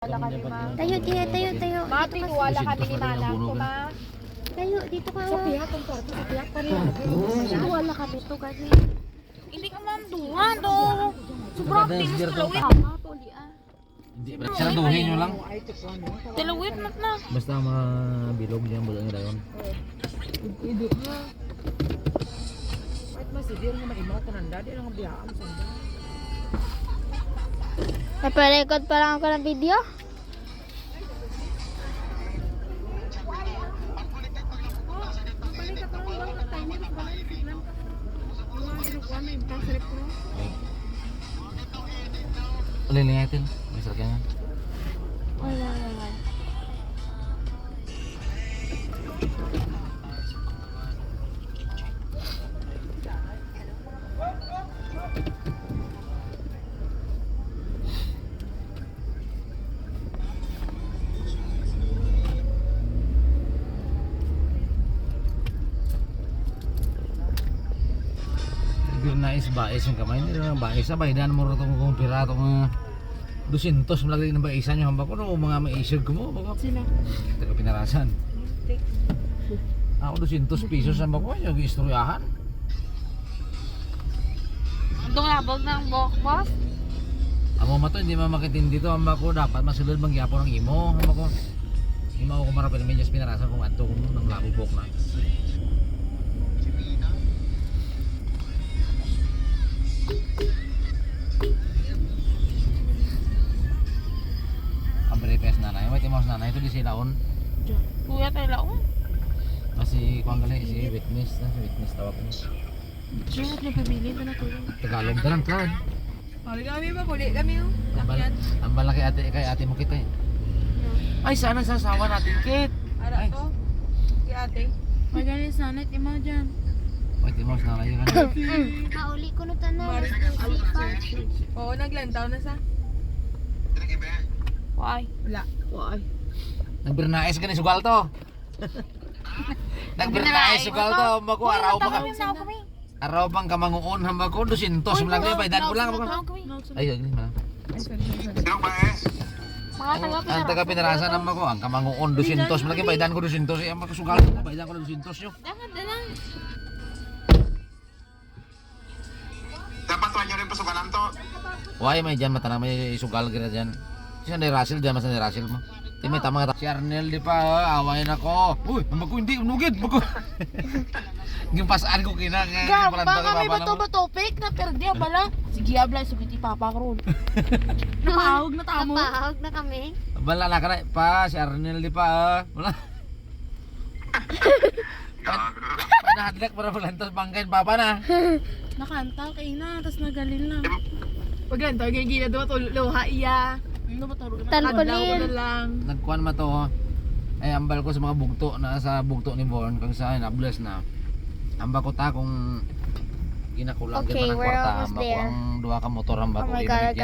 Wala kami ma. Tayo, tiya, tayo, tayo. Mati, wala kami ni Manang ko ma. Tayo, dito ka. Sa piyak, ang parto, sa piyak pa rin. Wala kami to kasi. Hindi ka manduhan do. Sobrang tinis talawit. Puli ah. Hindi, saraduhin nyo lang. Talawit mat na. Basta mabilog niya, bulong nila yun. Ido nga. Kahit masidir nga maimaw ko nanda, di lang ang biyaan sa nanda. Naparecord pa lang ako ng video. Lilingatin, may sarkyan yan. Wala naman. Nais bais yung kamay, hindi na bais sa baydan mo ito kung pirato mga 200 malagay ng baisan nyo hamba ko no, mga maisig ko mo baka Sila. taga pinarasan ako 200 pesos hamba ko yung istoryahan Itong labog ng buhok boss. amo mato hindi mamakitindi to hamba ko dapat masulod mangyapo ng imo hamba ko imo ako marapin ng medyas pinarasan kung ato ko ng labubok na Pes nanay, may timos nanay itu di silaon. Kuya tayo laon. Masih kuang gali si witness tawag mo. Diyan na pabili na ko. Tagalog dalan kan. Kali kami ba? Kuli kami yung. Ambal na kay ate mo kita eh. Ay sana sasawa natin kit. Ara Ay. to. Kay ate. Magaling sana imo diyan. May timos nanay kan. Kauli ko na tanan. Maris ng alipa. Oo, naglantaw na sa. Why? Wala. Why? Nagbernais ka ni sugal to. Nagbernais sugal to, hamba ko araw pa kami na kami. araw pang kamanguon hamba ko 200 malagay baydan ko lang hamba ko. Ay yun na. Mga Ang taga pinarasan hamba ko ang kamanguon 200 malagay baydan ko 200 hamba ko sugal ko baydan ko 200 yo. Dapat na lang. Dapat tuan nyo rin pasukalan to. Why may dyan mata na may sugal gira dyan. Si Andy Russell dyan mas Andy Russell mo. Di may tama nga si Arnel di pa awayin ako. Uy, hamba ko hindi unugid mo ko. Gimpasaan ko kina nga Gamba kami ba to ba topic na perdi bala. Sige abla sugiti papa karon. Napahog na tamo. Napahog na kami. Bala na ka na pa si Arnel di pa. Wala. Panahadlak para malantas bangkain papa na. Nakanta kay na tas nagalin lang. Paglantaw, gigila doon. Luha iya. Ano ba tawag na? Adlaw ko Talpulin. na lang. Nagkuhan ma to. Ay ambal ko sa mga bugto na sa bugto ni Born kung saan na-bless na. Amba ko ta kung ginakulang Okay, kita ng we're kwarta, almost amba ko there. ang duha ka motor amba Oh ko my ibalik God.